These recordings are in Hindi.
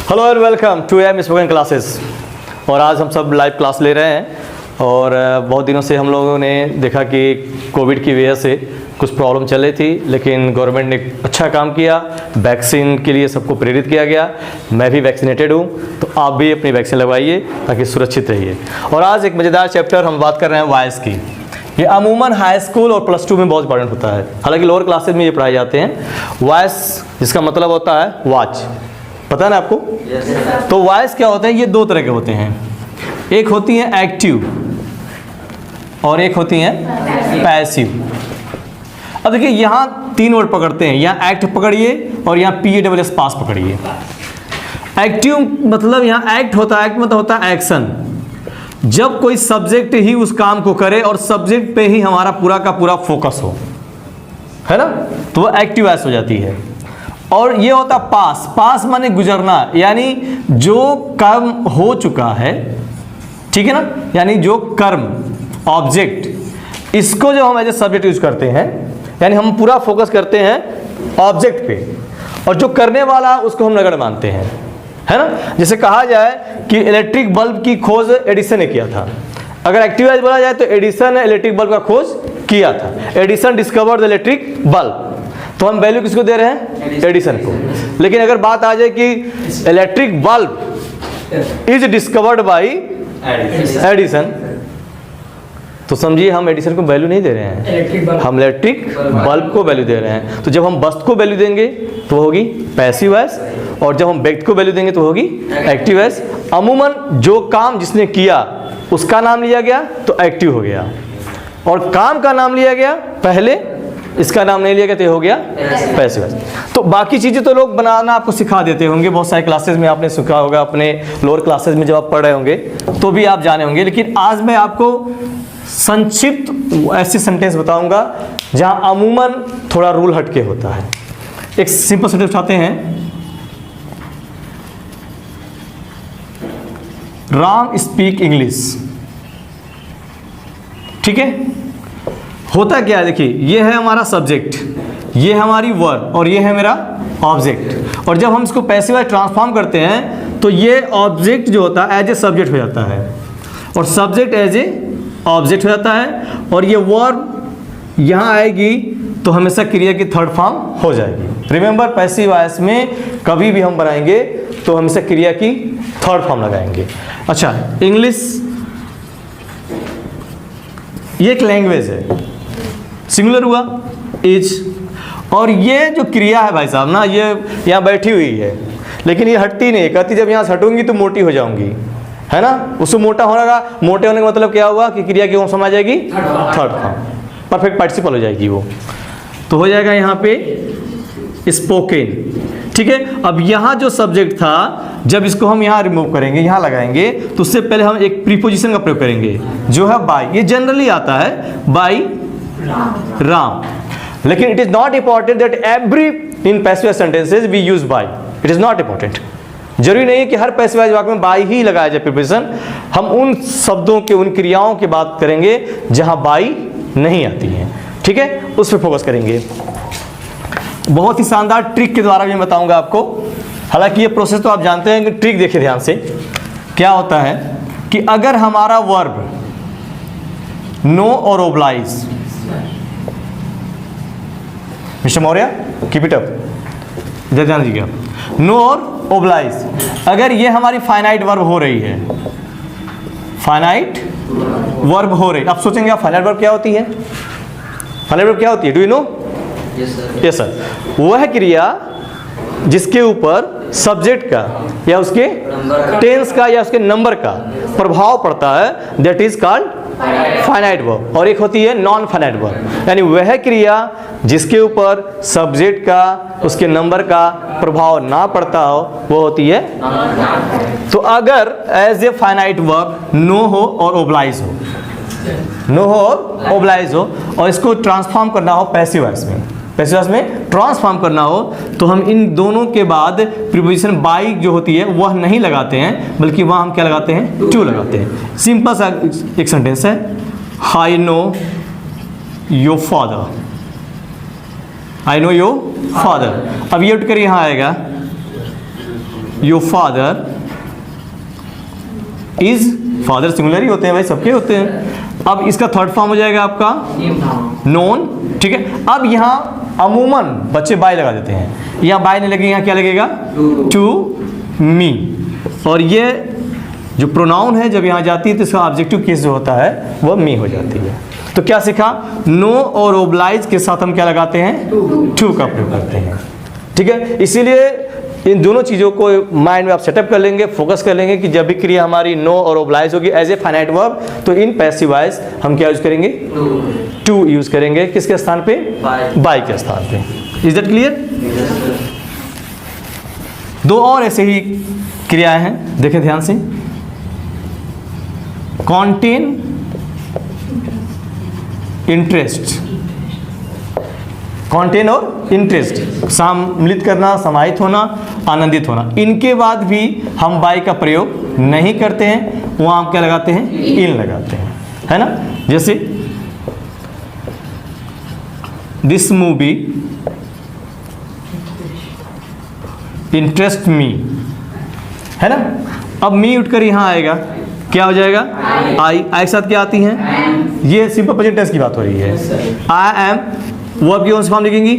Hello and welcome to M spoken classes. और आज हम सब लाइव क्लास ले रहे हैं और बहुत दिनों से हम लोगों ने देखा कि कोविड की वजह से कुछ प्रॉब्लम चल रही थी, लेकिन गवर्नमेंट ने अच्छा काम किया, वैक्सीन के लिए सबको प्रेरित किया गया। मैं भी वैक्सीनेटेड हूँ, तो आप भी अपनी वैक्सीन लगवाइए ताकि सुरक्षित रहिए। और आज एक मज़ेदार चैप्टर हम बात कर रहे हैं वॉइस की। ये अमूमन हाई स्कूल और प्लस 2 में बहुत इंपॉर्टेंट होता है, हालांकि लोअर क्लासेज में ये पढ़ाए जाते हैं। वॉइस जिसका मतलब होता है वॉच, पता है ना आपको? तो वॉइस क्या होते हैं? ये दो तरह के होते हैं, एक होती है एक्टिव और एक होती है पैसिव। अब देखिए यहाँ तीन वर्ड पकड़ते हैं, यहाँ एक्ट पकड़िए और यहाँ PASS पास पकड़िए। एक्टिव मतलब यहाँ एक्ट होता है, एक्ट मतलब होता है एक्शन, जब कोई सब्जेक्ट ही उस काम को करे और सब्जेक्ट पे ही हमारा पूरा का पूरा फोकस हो, है ना, तो वो एक्टिव वॉइस हो जाती है। और ये होता पास, पास माने गुजरना, यानी जो कर्म हो चुका है, ठीक है ना, यानी जो कर्म ऑब्जेक्ट, इसको जो हम एज ए सब्जेक्ट यूज करते हैं, यानी हम पूरा फोकस करते हैं ऑब्जेक्ट पे, और जो करने वाला उसको हम नगण्य मानते हैं, है ना। जैसे कहा जाए कि इलेक्ट्रिक बल्ब की खोज एडिसन ने किया था। अगर एक्टिव वॉइस बोला जाए तो एडिसन ने इलेक्ट्रिक बल्ब का खोज किया था। Edison discovered the electric bulb, तो हम वैल्यू किसको दे रहे हैं? एडिसन को। लेकिन अगर बात आ जाए कि electric bulb is discovered by Edison, तो समझिए हम एडिसन को वैल्यू नहीं दे रहे हैं, हम इलेक्ट्रिक बल्ब को वैल्यू दे रहे हैं। तो जब हम वस्तु को वैल्यू देंगे तो होगी पैसिव वॉइस, और जब हम व्यक्ति को वैल्यू देंगे तो होगी एक्टिव वॉइस। अमूमन जो काम जिसने किया उसका नाम लिया गया तो एक्टिव हो गया, और काम का नाम लिया गया पहले, इसका नाम नहीं लिया गया तो ये हो गया पैसिव वॉइस। तो बाकी चीज़ें तो लोग बनाना आपको सिखा देते होंगे, बहुत सारे क्लासेस में आपने सीखा होगा, अपने लोअर क्लासेस में जब आप पढ़ रहे होंगे तो भी आप जाने होंगे। लेकिन आज मैं आपको संक्षिप्त ऐसी सेंटेंस बताऊंगा जहां अमूमन थोड़ा रूल हटके होता है। एक सिंपल सेंटेंस उठाते हैं, राम स्पीक इंग्लिश। ठीक है, होता क्या है, देखिए ये है हमारा सब्जेक्ट, ये है हमारी वर्ब और ये है मेरा ऑब्जेक्ट। और जब हम इसको पैसिव वॉइस ट्रांसफॉर्म करते हैं तो ये ऑब्जेक्ट जो होता है एज ए सब्जेक्ट हो जाता है, और सब्जेक्ट एज ए ऑब्जेक्ट हो जाता है, और ये वर्ब यहाँ आएगी तो हमेशा क्रिया की थर्ड फॉर्म हो जाएगी। रिमेंबर, पैसिव वॉइस में कभी भी हम बनाएंगे तो हमेशा क्रिया की थर्ड फॉर्म लगाएंगे। अच्छा, इंग्लिश ये एक लैंग्वेज है, सिंगुलर हुआ इज, और ये जो क्रिया है भाई साहब ना, ये यहाँ बैठी हुई है, लेकिन ये हटती नहीं, कहती जब यहाँ से हटूंगी तो मोटी हो जाऊंगी, है ना। उसको मोटा होने का, मोटे होने का मतलब क्या हुआ कि क्रिया की कौन समा जाएगी? थर्ड फॉर्म, परफेक्ट पार्टिसिपल हो जाएगी वो, तो हो जाएगा यहाँ पे स्पोकन। ठीक है, अब यहाँ जो सब्जेक्ट था, जब इसको हम यहाँ रिमूव करेंगे, यहाँ लगाएंगे, तो उससे पहले हम एक प्रीपोजिशन का प्रयोग करेंगे जो है बाय। ये जनरली आता है बाय राम, लेकिन it is not important that every in passive sentences we use by, it is not important. जरूरी नहीं है कि हर पैसिव वाक्य में बाय ही लगाया जाए प्रीपोजिशन। हम उन शब्दों के, उन क्रियाओं की बात करेंगे जहां बाय नहीं आती है, ठीक है, उस पर फोकस करेंगे। बहुत ही शानदार ट्रिक के द्वारा भी मैं बताऊंगा आपको। हालांकि ये प्रोसेस तो आप जानते हैं, कि ट्रिक देखिए ध्यान से। क्या होता है कि अगर हमारा वर्ब नो और oblige, mister Maurya keep it up, ध्यान दीजिएगा, नो और ओब्लाइज, अगर ये हमारी फाइनाइट वर्ब हो रही है, फाइनाइट वर्ब हो रही, आप सोचेंगे आप फाइनाइट वर्ब क्या होती है? फाइनाइट वर्ब क्या होती है? Do you know? Yes sir, वह क्रिया जिसके ऊपर सब्जेक्ट का या उसके टेंस का या उसके नंबर का प्रभाव पड़ता है, that is called finite verb. और एक होती है नॉन फाइनाइट वर्ब, यानी वह क्रिया जिसके ऊपर सब्जेक्ट का, उसके नंबर का प्रभाव ना पड़ता हो, वो होती है। तो अगर as a finite verb no हो और ओब्लाइज हो, नो हो और ओब्लाइज हो, और इसको ट्रांसफॉर्म करना हो पैसिव वॉइस में, पैसिव वॉइस में ट्रांसफॉर्म करना हो, तो हम इन दोनों के बाद प्रीपोजिशन बाय जो होती है वह नहीं लगाते हैं, बल्कि वहाँ हम क्या लगाते हैं? टू लगाते हैं। सिंपल सा एक सेंटेंस है, I know your father, I know your father. अब ये उठकर यहाँ आएगा, your father is, father singular ही होते हैं भाई, सबके होते हैं। अब इसका थर्ड फॉर्म हो जाएगा आपका नोन, ठीक है। अब यहाँ अमूमन बच्चे बाय लगा देते हैं, यहाँ बाय नहीं लगेगा, यहाँ क्या लगेगा? To me. और ये जो प्रोनाउन है जब यहाँ जाती है तो इसका ऑब्जेक्टिव केस जो होता है वह मी हो जाती है। तो क्या सीखा? नो और ओब्लाइज के साथ हम क्या लगाते हैं? टू का प्रयोग करते हैं, ठीक है। इसीलिए इन दोनों चीज़ों को माइंड में आप सेटअप कर लेंगे, फोकस कर लेंगे कि जब भी क्रिया हमारी नो और ओब्लाइज होगी एज ए फाइनाइट वर्ब, तो इन पैसिव वॉइस हम क्या यूज करेंगे? टू यूज करेंगे। किसके स्थान पे? बाय के स्थान पे। Is that clear? दो और ऐसे ही क्रियाएं हैं, देखें ध्यान से। कॉन्टेन इंटरेस्ट, कॉन्टेन और इंटरेस्ट, सम्मिलित करना, समाहित होना, आनंदित होना, इनके बाद भी हम बाय का प्रयोग नहीं करते हैं, वहां हम क्या लगाते हैं? इन लगाते हैं, है ना। जैसे दिस मूवी इंटरेस्ट मी, है ना। अब मी उठकर यहां आएगा, क्या हो जाएगा? आई। आई के साथ क्या आती हैं? ये सिंपल प्रेजेंट टेंस की बात हो रही है। आई एम, वर्ब की कौन सी फॉर्म लिखेंगी?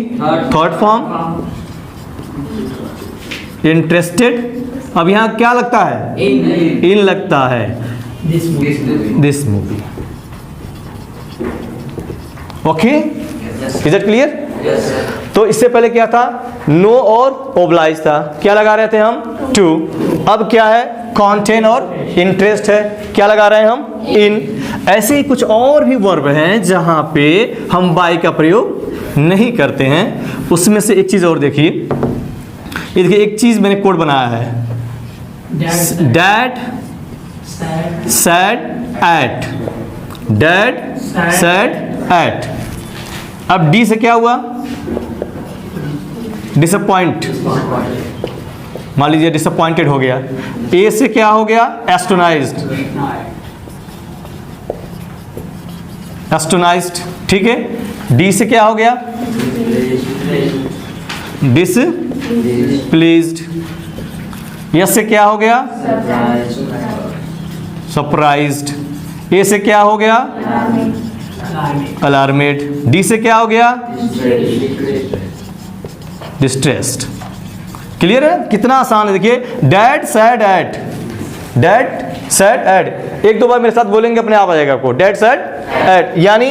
Third form. इंटरेस्टेड, अब यहां क्या लगता है? इन लगता है। This movie. Okay, is it clear? तो इससे पहले क्या था? नो और ओब्लाइज था, क्या लगा रहे थे हम? टू। अब क्या है? कॉन्टेन और इंटरेस्ट है, क्या लगा रहे हैं हम? इन। ऐसे ही कुछ और भी वर्ब हैं जहां पे हम बाय का प्रयोग नहीं करते हैं। उसमें से एक चीज और देखिए, ये देखिए एक चीज मैंने कोड बनाया है, dad sad at, dad sad at. अब डी से क्या हुआ? डिसअपॉइंट, मान लीजिए डिसअपॉइंटेड हो गया। ए से क्या हो गया? एस्टोनाइज्ड, एस्टोनाइज्ड, ठीक है। डी से क्या हो गया? डिसप्लीज्ड। यस से क्या हो गया? सरप्राइज्ड। ए से क्या हो गया? अलार्मेड। डी से क्या हो गया? डिस्ट्रेस्ड। क्लियर है? कितना आसान है, देखिए। Dad sad at, dad sad at, एक दो बार मेरे साथ बोलेंगे अपने आप आ जाएगा आपको। डैड सैड एट, यानी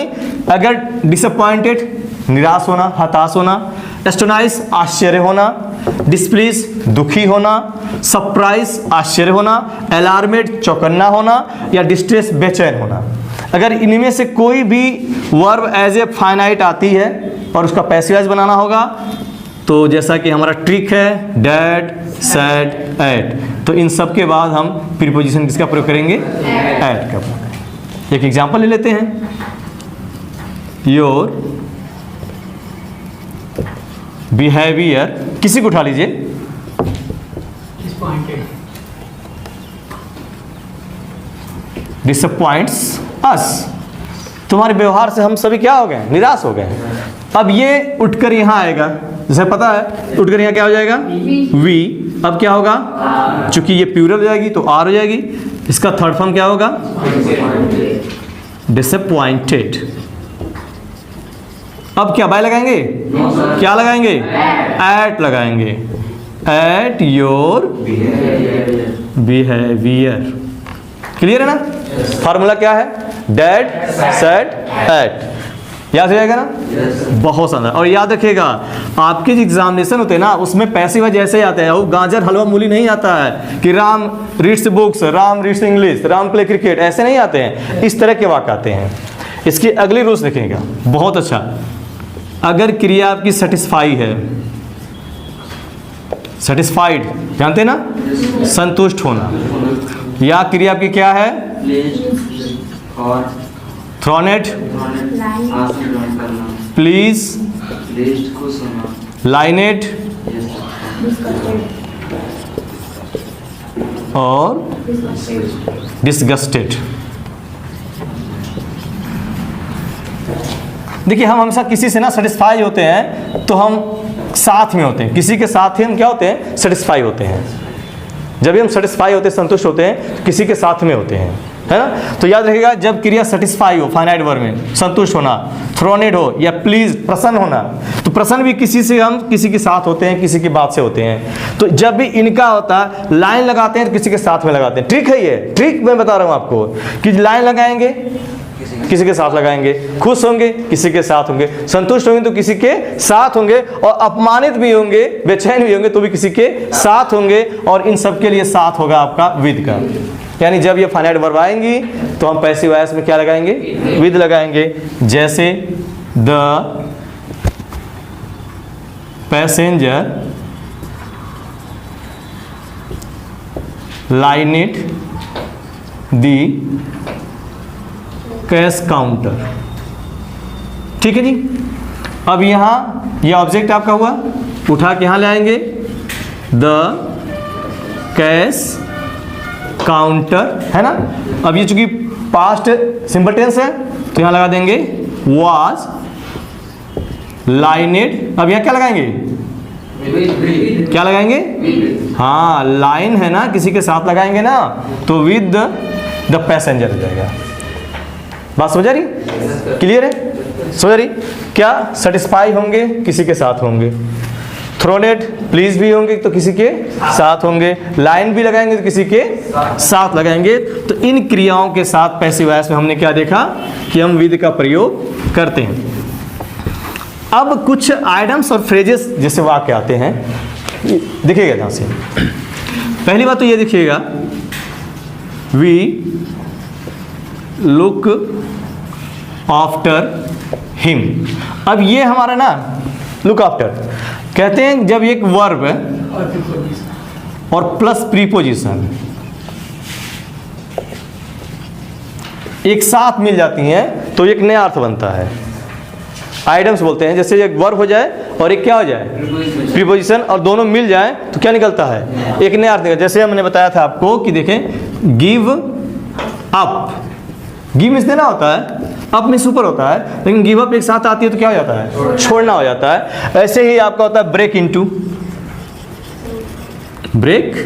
अगर डिसअपॉइंटेड निराश होना, हताश होना, एस्टोनाइज आश्चर्य होना, डिस्प्लीज दुखी होना, सरप्राइज आश्चर्य होना, अलार्मेड चौकन्ना होना, या डिस्ट्रेस बेचैन होना, अगर इनमें से कोई भी वर्ब एज ए फाइनाइट आती है और उसका पैसिव वॉइस बनाना होगा, तो जैसा कि हमारा ट्रिक है डैड सैड एट, तो इन सब के बाद हम प्रीपोजिशन किसका प्रयोग करेंगे? एट का प्रयोग करेंगे। एक एग्जांपल ले लेते हैं। योर बिहेवियर, किसी को उठा लीजिए। डिसअपॉइंट्स अस, तुम्हारे व्यवहार से हम सभी क्या हो गए? निराश हो गए। अब ये उठकर यहाँ आएगा, जैसे पता है उठकर यहाँ क्या हो जाएगा? वी। अब क्या होगा? चूंकि ये प्लूरल हो जाएगी तो आर हो जाएगी। इसका थर्ड फॉर्म क्या होगा? डिसअपॉइंटेड। अब क्या बाय लगाएंगे? क्या लगाएंगे? एट लगाएंगे। At your behaviour. क्लियर है ना? फार्मूला क्या है? Dad sad at. याद हो जाएगा ना? बहुत शानदार। और याद रखिएगा, आपके जो एग्जामिनेशन होते हैं ना, उसमें पैसिव वॉइस जैसे आते हैं, वो गाजर हलवा मूली नहीं आता है कि Ram reads books, Ram reads English, Ram play cricket, ऐसे नहीं आते हैं। इस तरह के वाक्य आते हैं। इसकी अगली रूल्स देखिएगा, बहुत अच्छा। अगर क्रिया आपकी सेटिस्फाई है, सेटिस्फाइड जानते हैं ना, संतुष्ट होना, या क्रिया आपकी क्या है? थ्रोनेट, प्लीज, लाइनेट और डिसगस्टेड। देखिए, हम हमेशा किसी से ना सेटिस्फाई होते हैं तो हम साथ में होते हैं, किसी के साथ ही हम क्या होते हैं? सेटिस्फाई होते हैं। जब भी हम सेटिस्फाई होते हैं, संतुष्ट होते हैं, तो किसी के साथ में होते हैं, है ना। तो याद रखिएगा, जब क्रिया सेटिस्फाई हो, फाइनाइट वर्ब में संतुष्ट होना, थ्रोनेड हो या प्लीज प्रसन्न होना, तो प्रसन्न भी किसी से, हम किसी के साथ होते हैं, किसी की बात से होते हैं। तो जब भी इनका होता है, लाइन लगाते हैं तो किसी के साथ में लगाते हैं। ट्रिक है ये, ट्रिक मैं बता रहा हूँ आपको कि लाइन लगाएंगे किसी के साथ लगाएंगे, खुश होंगे किसी के साथ होंगे, संतुष्ट होंगे तो किसी के साथ होंगे, और अपमानित भी होंगे, बेचैन भी होंगे तो भी किसी के साथ होंगे। और इन सब के लिए साथ होगा आपका विद का। यानी जब ये फाइनाइट वर्ब आएंगी तो हम पैसिव वॉइस में क्या लगाएंगे, विद लगाएंगे। जैसे the passenger lined the cash counter. ठीक है जी। अब यहां ये ऑब्जेक्ट आपका हुआ, उठा के यहां ले आएंगे, द कैश काउंटर, है ना। अब ये चूंकि पास्ट सिंपल टेंस है तो यहां लगा देंगे वाज लाइनेड। अब यहां क्या लगाएंगे, क्या लगाएंगे, हाँ लाइन है ना, किसी के साथ लगाएंगे ना, तो विद द पैसेंजर हो जाएगा। बात समझ आ रही, क्लियर है, समझ आ रही। क्या सेटिस्फाई होंगे किसी के साथ होंगे, थ्रोनेड प्लीज भी होंगे तो किसी के साथ होंगे, लाइन भी लगाएंगे तो किसी के साथ लगाएंगे। तो इन क्रियाओं के साथ पैसिव वॉइस में हमने क्या देखा कि हम विद का प्रयोग करते हैं। अब कुछ आइटम्स और फ्रेजेस जैसे वाक्य आते हैं, देखिएगा ध्यान से। पहली बात तो ये देखिएगा, वी लुक आफ्टर हिम। अब ये हमारा ना लुक आफ्टर कहते हैं जब एक वर्ब और प्लस प्रीपोजिशन एक साथ मिल जाती हैं तो एक नया अर्थ बनता है। आइटम्स बोलते हैं, जैसे एक वर्ब हो जाए और एक क्या हो जाए, प्रीपोजिशन, और दोनों मिल जाए तो क्या निकलता है, एक नया अर्थ निकलता है। जैसे हमने बताया था आपको कि देखें, गिव अप, गिव मीन्स देना होता है, अप मीन्स ऊपर होता है, लेकिन गिव अप एक साथ आती है तो क्या हो जाता है, छोड़ना हो जाता है। ऐसे ही आपका होता है ब्रेक इनटू, ब्रेक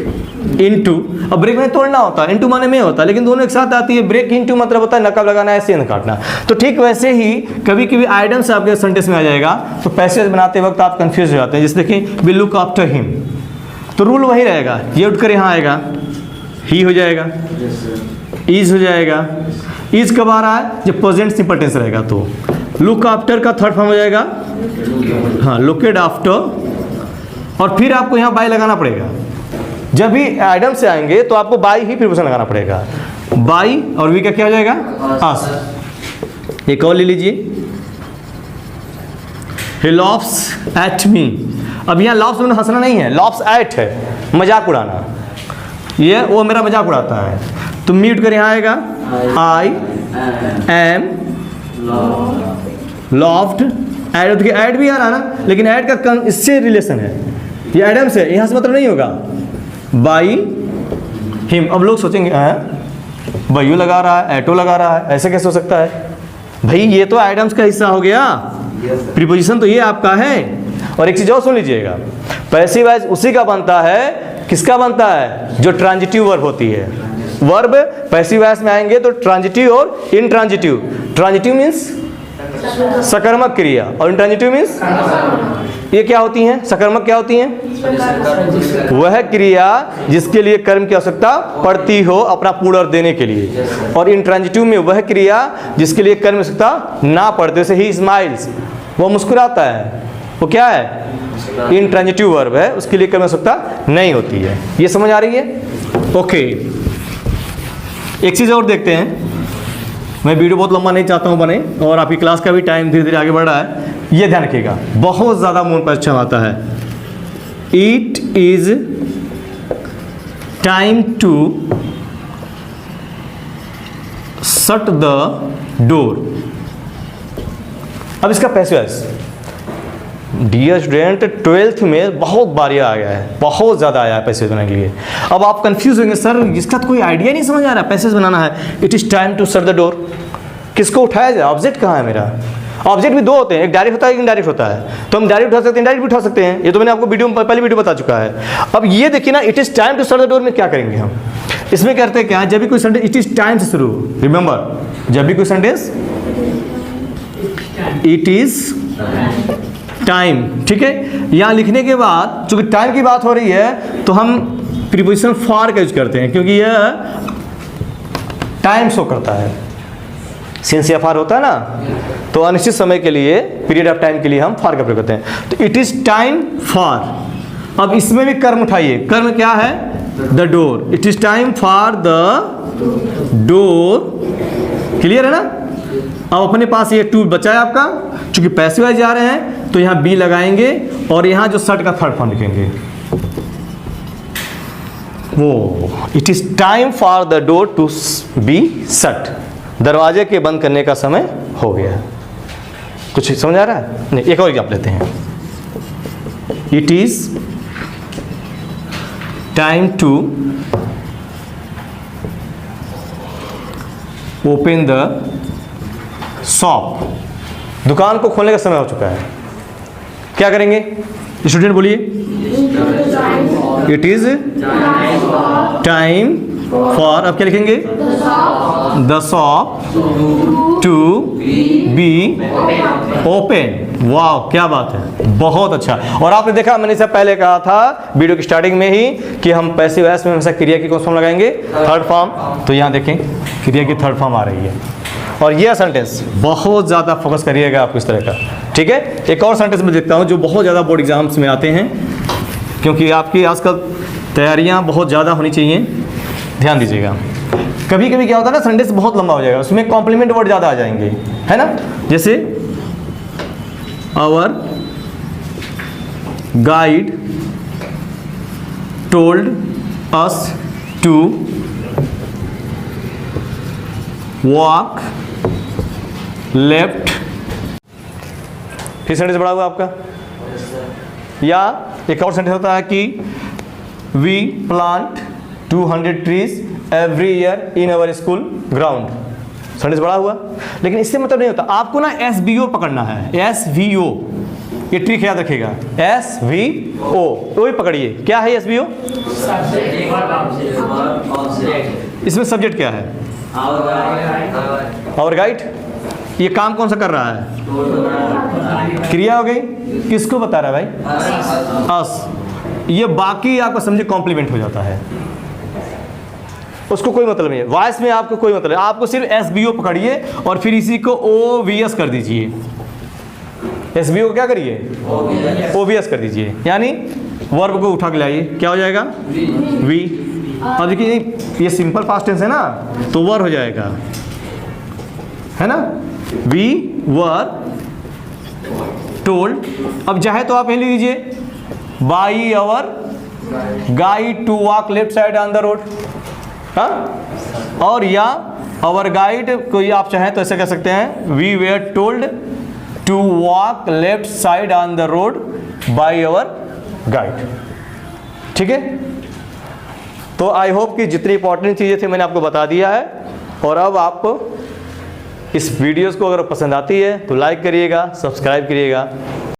इनटू। अब ब्रेक में तोड़ना होता है, इनटू माने में होता है, लेकिन दोनों एक साथ आती है। ब्रेक इनटू मतलब होता है नकब लगाना, ऐसे न काटना। तो ठीक वैसे ही कभी कभी आइटम्स आपके सेंटेंस में आ जाएगा तो पैसेज बनाते वक्त आप कंफ्यूज हो जाते हैं। जैसे देखिए, वी लुक आफ्टर हिम, तो रूल वही रहेगा, ये उठकर यहाँ आएगा, ही हो जाएगा, इज हो जाएगा। इज कब आ रहा है, जब प्रेजेंट सिंपल टेंस रहेगा तो लुक आफ्टर का थर्ड फॉर्म हो जाएगा, हाँ लुकेड आफ्टर। और फिर आपको यहाँ बाय लगाना पड़ेगा। जब भी आइटम से आएंगे तो आपको बाय ही प्रीपोजिशन लगाना पड़ेगा, बाय और वी का क्या हो जाएगा, अस। एक और ले लीजिए, ही लॉफ्स एट मी। अब यहाँ लॉफ्स में हंसना नहीं है, लॉफ्स एट है, मजाक उड़ाना, ये वो मेरा मजाक उड़ाता है। तो म्यूट कर यहाँ आएगा, आई एम लॉफ्ड एड। देखिए ऐड भी आ रहा ना, लेकिन ऐड का इससे रिलेशन है, ये एडम से, यहाँ से मतलब नहीं होगा, बाई हिम। अब लोग सोचेंगे बाइयो लगा रहा है, एटो लगा रहा है, ऐसे कैसे हो सकता है भाई, ये तो आइटम्स का हिस्सा हो गया, प्रीपोजिशन तो ये आपका है। और एक चीज और सुन लीजिएगा, पैसिव वॉइस उसी का बनता है, किसका बनता है, जो ट्रांजिटिव वर्ब होती है। वर्ब पैसिव वॉइस में आएंगे तो ट्रांजिटिव और इंट्रांजिटिव। ट्रांजिटिव मीन्स सकर्मक क्रिया और इंट्रांजिटिव मीन्स ये क्या होती हैं, सकर्मक क्या होती हैं, वह क्रिया जिसके लिए कर्म की आवश्यकता पड़ती हो अपना पूर्ण अर्थ देने के लिए। और इंट्रांजिटिव में वह क्रिया जिसके लिए कर्म की आवश्यकता ना पड़ते, जैसे ही स्माइल्स, वो मुस्कुराता है, वो क्या है, इंट्रांजिटिव वर्ब है, उसके लिए कर्म की आवश्यकता नहीं होती है। ये समझ आ रही है। ओके, एक चीज़ और देखते हैं, मैं वीडियो बहुत लंबा नहीं चाहता हूँ बने, और आपकी क्लास का भी टाइम धीरे धीरे आगे बढ़ रहा है। ये ध्यान रखिएगा, बहुत ज़्यादा मूड पर अच्छा आता है। It is time to shut the door. अब इसका passive voice, dear student, 12th में बहुत बार ये आ गया है, बहुत ज़्यादा आया है पैसेज बनाने के लिए। अब आप कंफ्यूज होंगे, सर इसका तो कोई आइडिया नहीं समझ आ रहा, पैसेज बनाना है। It is time to shut the door, किसको उठाया जाए, ऑब्जेक्ट कहाँ है मेरा, ऑब्जेक्ट भी दो होते हैं, एक डायरेक्ट होता है, एक इनडायरेक्ट होता है। तो हम डायरेक्ट उठा सकते हैं, इनडायरेक्ट भी उठा सकते हैं। ये तो मैंने आपको वीडियो में पहली वीडियो बता चुका है। अब ये देखिए ना, it is time to shut the door में क्या करेंगे हम, इसमें करते हैं क्या, जब भी कोई सेंटेंस इट इज टाइम से शुरू, रिमेंबर जब भी कोई सेंटेंस इट इज टाइम, ठीक है। यहां लिखने के बाद चूंकि टाइम की बात हो रही है तो हम प्रीपोजिशन फॉर का यूज करते हैं, क्योंकि यह टाइम शो करता है। सिंस या फॉर होता है ना, तो अनिश्चित समय के लिए, पीरियड ऑफ टाइम के लिए हम फॉर का प्रयोग करते हैं। तो इट इज टाइम फॉर। अब इसमें भी कर्म उठाइए, कर्म क्या है, the door. It is time for the door, clear है ना। अब अपने पास ये टू बचा है आपका, चूंकि पैसिव वाइज जा रहे हैं तो यहां बी लगाएंगे और यहां जो शट का थर्ड फॉर्म लिखेंगे वो, it is time for the door to be shut, दरवाजे के बंद करने का समय हो गया। कुछ समझ आ रहा है? नहीं, एक और एग्जाम्पल लेते हैं। It is time to open the shop, दुकान को खोलने का समय हो चुका है। क्या करेंगे स्टूडेंट, बोलिए। इट इज टाइम फॉर, अब क्या लिखेंगे, the shop to be open. वाह, क्या बात है, बहुत अच्छा। और आपने देखा, मैंने इससे पहले कहा था वीडियो की स्टार्टिंग में ही कि हम पैसिव वॉइस में हमेशा क्रिया की कौन फॉर्म लगाएंगे, थर्ड फॉर्म। तो यहाँ देखें क्रिया की थर्ड फॉर्म आ रही है। और यह सेंटेंस बहुत ज़्यादा फोकस करिएगा आप इस तरह का, ठीक है। एक और सेंटेंस मैं देखता हूँ जो बहुत ज़्यादा बोर्ड एग्जाम्स में आते हैं, क्योंकि आपकी आजकल तैयारियाँ बहुत ज़्यादा होनी चाहिए, ध्यान दीजिएगा। कभी कभी क्या होता है ना, सेंटेंस बहुत लंबा हो जाएगा, उसमें कॉम्प्लीमेंट वर्ड ज़्यादा आ जाएंगे, है ना। जैसे our guide told us to walk left, फिर सेंटेंस बड़ा हुआ आपका। या एक और सेंटेंस होता है कि we plant 200 trees every year in our school ground, sentence बड़ा हुआ। लेकिन इससे मतलब नहीं होता, आपको ना SVO पकड़ना है, SVO, ये ट्रिक याद रखिएगा, SVO, तो ही पकड़िए। क्या है SVO? इसमें सब्जेक्ट क्या है, आवर गाइड। ये काम कौन सा कर रहा है, क्रिया हो गई, किसको बता रहा है भाई, अस। ये बाकी आपको समझे कॉम्प्लीमेंट हो जाता है, उसको कोई मतलब नहीं है। वॉइस में आपको कोई मतलब, आपको सिर्फ SVO पकड़िए और फिर इसी को OVS कर दीजिए। SVO को क्या करिए, OVS कर दीजिए, यानी वर्ब को उठा के लाइए, क्या हो जाएगा, वी। अब देखिए ये सिंपल पास्ट टेंस है ना, तो वर हो जाएगा, है ना, वी वर टोल्ड। अब चाहे तो आप यही लिख दीजिए, by our guide to walk left side on the road, हाँ। और या अवर गाइड को आप चाहें तो ऐसे कह सकते हैं, we were told to walk left side on the road by our guide, ठीक है। तो आई होप कि जितनी इंपॉर्टेंट चीज़ें थी मैंने आपको बता दिया है। और अब आपको इस वीडियोस को अगर पसंद आती है तो लाइक करिएगा, सब्सक्राइब करिएगा।